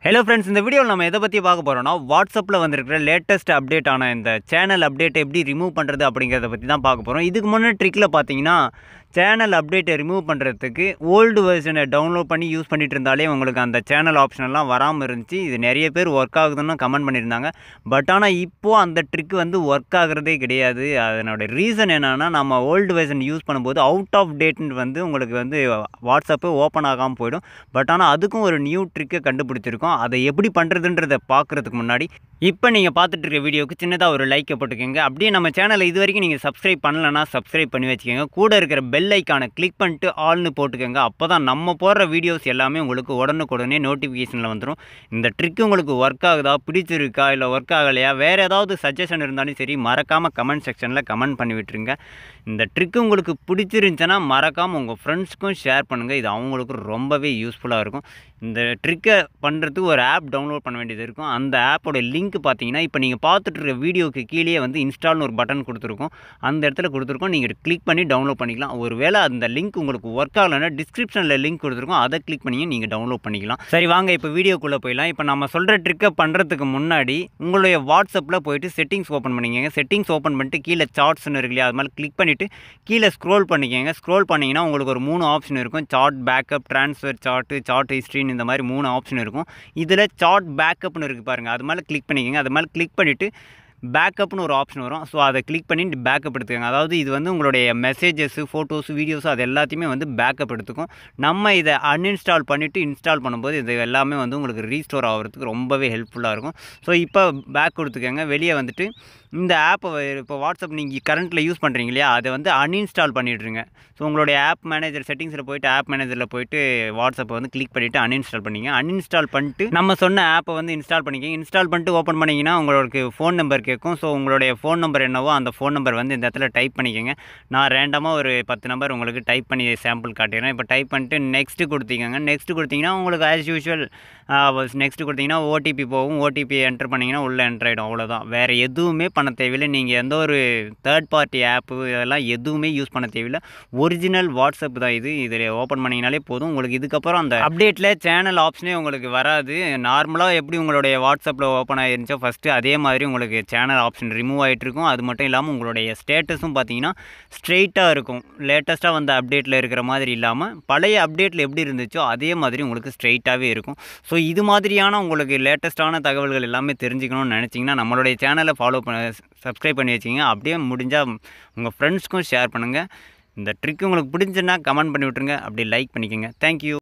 Hello friends, இந்த வீடியோவில் நம்ம எதை பற்றி பார்க்க போகிறோம்னா, வாட்ஸ்அப்பில் வந்திருக்கிற லேட்டஸ்ட் அப்டேட் ஆன இந்த சேனல் அப்டேட்டை எப்படி ரிமூவ் பண்ணுறது அப்படிங்கிறத பற்றி தான் பார்க்க போகிறோம். இதுக்கு முன்னே ட்ரிக்கில் பார்த்தீங்கன்னா, சேனல் அப்டேட்டை ரிமூவ் பண்ணுறதுக்கு ஓல்டு வெர்ஷனை டவுன்லோட் பண்ணி யூஸ் பண்ணிட்டு இருந்தாலே உங்களுக்கு அந்த சேனல் ஆப்ஷனெல்லாம் வராமல் இருந்துச்சு. இது நிறைய பேர் ஒர்க் ஆகுதுன்னு கமெண்ட் பண்ணியிருந்தாங்க. பட் ஆனால் இப்போது அந்த ட்ரிக் வந்து ஒர்க் ஆகுறதே கிடையாது. அதனோட ரீசன் என்னென்னா, நம்ம ஓல்டு வெர்ஷன் யூஸ் பண்ணும்போது அவுட் ஆஃப் டேட்னு வந்து உங்களுக்கு வந்து வாட்ஸ்அப்பு ஓப்பன் ஆகாமல் போயிடும். பட் ஆனால் அதுக்கும் ஒரு நியூ ட்ரிக்கை கண்டுபிடிச்சிருக்கோம். அதை எப்படி பண்ணுறதுன்றதை பார்க்குறதுக்கு முன்னாடி இப்போ நீங்கள் பார்த்துட்டு இருக்க வீடியோவுக்கு சின்னதாக ஒரு லைக்கை போட்டுக்கோங்க. அப்படியே நம்ம சேனலை இது வரைக்கும் நீங்கள் சப்ஸ்கிரைப் பண்ணலைன்னா சப்ஸ்கிரைப் பண்ணி வச்சுக்கோங்க. கூட இருக்கிற பெல் ஐக்கானை கிளிக் பண்ணிட்டு ஆல்னு போட்டுக்கோங்க. அப்போ தான் நம்ம போடுற வீடியோஸ் எல்லாமே உங்களுக்கு உடனுக்குடனே நோட்டிஃபிகேஷனில் வந்துடும். இந்த ட்ரிக் உங்களுக்கு ஒர்க் ஆகுதா, பிடிச்சிருக்கா, இல்லை ஒர்க் ஆகலையா, வேறு ஏதாவது சஜஷன் இருந்தாலும் சரி மறக்காமல் கமெண்ட் செக்ஷனில் கமெண்ட் பண்ணி விட்டுருங்க. இந்த ட்ரிக்கு உங்களுக்கு பிடிச்சிருந்துச்சுன்னா மறக்காமல் உங்கள் ஃப்ரெண்ட்ஸ்க்கும் ஷேர் பண்ணுங்கள். இது அவங்களுக்கு ரொம்பவே யூஸ்ஃபுல்லாக இருக்கும். இந்த ட்ரிக்கை பண்ணுறதுக்கு ஒரு ஆப் டவுன்லோட் பண்ண வேண்டியது இருக்கும். அந்த ஆப்போட லிங்க் பார்த்தீங்கன்னா, இப்போ நீங்கள் பார்த்துட்டு இருக்க வீடியோக்கு கீழே வந்து இன்ஸ்டால்னு ஒரு பட்டன் கொடுத்துருக்கோம். அந்த இடத்துல கொடுத்துருக்கோம். நீங்கள் கிளிக் பண்ணி டவுன்லோட் பண்ணிக்கலாம். ஒருவேளை அந்த லிங்க் உங்களுக்கு ஒர்க் ஆகலைன்னா டிஸ்கிரிப்ஷனில் லிங்க் கொடுத்துருக்கோம். அதை கிளிக் பண்ணி நீங்கள் டவுன்லோட் பண்ணிக்கலாம். சரி, வாங்க இப்போ வீடியோக்குள்ளே போயிடலாம். இப்போ நம்ம சொல்கிற ட்ரிக்கை பண்ணுறதுக்கு முன்னாடி உங்களுடைய வாட்ஸ்அப்பில் போயிட்டு செட்டிங்ஸ் ஓப்பன் பண்ணிக்கோங்க. செட்டிங்ஸ் ஓப்பன் பண்ணிட்டு கீழே சார்ட்ஸ்னு இருக்கு இல்லையா, அது மாதிரி கிளிக் பண்ணிவிட்டு கீழே ஸ்க்ரோல் பண்ணிக்கோங்க. ஸ்க்ரோல் பண்ணிங்கன்னா உங்களுக்கு ஒரு 3 ஆப்ஷன் இருக்கும். Chat backup, transfer chat, chat ஹிஸ்ட்ரின்னு இந்த மாதிரி 3 ஆப்ஷன் இருக்கும். இதில் சார்ட் பேக்கப்னு இருக்குது பாருங்கள், அது மேலே கிளிக் பண்ணிக்கோங்க. அது மேலே கிளிக் பண்ணிவிட்டு பேக்கப்னு ஒரு ஆப்ஷன் வரும். ஸோ அதை கிளிக் பண்ணி பேக்கப் எடுத்துக்கோங்க. அதாவது இது வந்து உங்களுடைய மெசேஜஸ்ஸு, ஃபோட்டோஸு, வீடியோஸு அது எல்லாத்தையுமே வந்து பேக்கப் எடுத்துக்கும். நம்ம இதை அன்இன்ஸ்டால் பண்ணிவிட்டு இன்ஸ்டால் பண்ணும்போது இது எல்லாமே வந்து உங்களுக்கு ரீஸ்டோர் ஆகிறதுக்கு ரொம்பவே ஹெல்ப்ஃபுல்லாக இருக்கும். ஸோ இப்போ பேக் கொடுத்துக்கோங்க. வெளியே வந்துட்டு இந்த ஆப்பை இப்போ வாட்ஸ்அப் நீங்கள் கரண்ட்டில் யூஸ் பண்ணுறீங்க இல்லையா, அதை வந்து அன்இன்ஸ்டால் பண்ணிவிட்ருங்க. ஸோ உங்களுடைய ஆப் மேனேஜர் செட்டிங்ஸில் போய்ட்டு ஆப் மேனேஜரில் போய்ட்டு வாட்ஸ்அப்பை வந்து கிளிக் பண்ணிவிட்டு அன்இன்ஸ்டால் பண்ணிங்க. அன்இன்ஸ்டால் பண்ணிட்டு நம்ம சொன்ன ஆப்பை வந்து இன்ஸ்டால் பண்ணிக்கோங்க. இன்ஸ்டால் பண்ணிட்டு ஓப்பன் பண்ணிங்கன்னா உங்களுக்கு ஃபோன் நம்பர் கேட்கும். ஸோ உங்களுடைய ஃபோன் நம்பர் என்னவோ அந்த ஃபோன் நம்பர் வந்து இந்த இடத்துல டைப் பண்ணிக்கோங்க. நான் ரேண்டமாக ஒரு 10 நம்பர் உங்களுக்கு டைப் பண்ணி சாம்பிள் காட்டிடுறேன். இப்போ டைப் பண்ணிட்டு நெக்ஸ்ட்டு கொடுத்தீங்க. நெக்ஸ்ட்டு கொடுத்தீங்கன்னா உங்களுக்கு ஆஸ் யூஷுவல் நெக்ஸ்ட்டு கொடுத்தீங்கன்னா ஓடிபி போகும். ஓடிபி என்டர் பண்ணிங்கன்னா உள்ளே என்டர் ஆகிடும். அவ்வளோதான். வேறு எதுவுமே பண்ண தேவையில்லை. நீங்கள் எந்த ஒரு தேர்ட் பார்ட்டி ஆப்பு இதெல்லாம் எதுவுமே யூஸ் பண்ண தேவையில்லை. ஒரிஜினல் வாட்ஸ்அப் தான் இது. இதில் ஓப்பன் பண்ணிங்கனாலே போதும். உங்களுக்கு இதுக்கப்புறம் அந்த அப்டேட்டில் சேனல் ஆப்ஷனே உங்களுக்கு வராது. நார்மலாக எப்படி உங்களுடைய வாட்ஸ்அப்பில் ஓப்பன் ஆகிருந்துச்சோ ஃபஸ்ட்டு, அதே மாதிரி உங்களுக்கு சேனல் ஆப்ஷன் ரிமூவ் ஆகிட்ருக்கும். அது மட்டும் இல்லாமல் உங்களுடைய ஸ்டேட்டஸும் பார்த்தீங்கன்னா ஸ்ட்ரெயிட்டாக இருக்கும். லேட்டஸ்ட்டாக வந்த அப்டேட்டில் இருக்கிற மாதிரி இல்லாமல் பழைய அப்டேட்டில் எப்படி இருந்துச்சோ அதே மாதிரி உங்களுக்கு ஸ்ட்ரெயிட்டாகவே இருக்கும். ஸோ இது மாதிரியான உங்களுக்கு லேட்டஸ்ட்டான தகவல்கள் எல்லாமே தெரிஞ்சுக்கணும்னு நினச்சிங்கன்னா நம்மளுடைய சேனலை ஃபாலோ பண்ண சப்ஸ்கிரைப் பண்ணி வச்சிங்க. அப்படியே முடிஞ்சால் உங்கள் ஃப்ரெண்ட்ஸ்க்கும் ஷேர் பண்ணுங்கள். இந்த ட்ரிக் உங்களுக்கு பிடிச்சுன்னா கமெண்ட் பண்ணி விட்ருங்க. அப்படி லைக் பண்ணிக்கோங்க. தேங்க்யூ.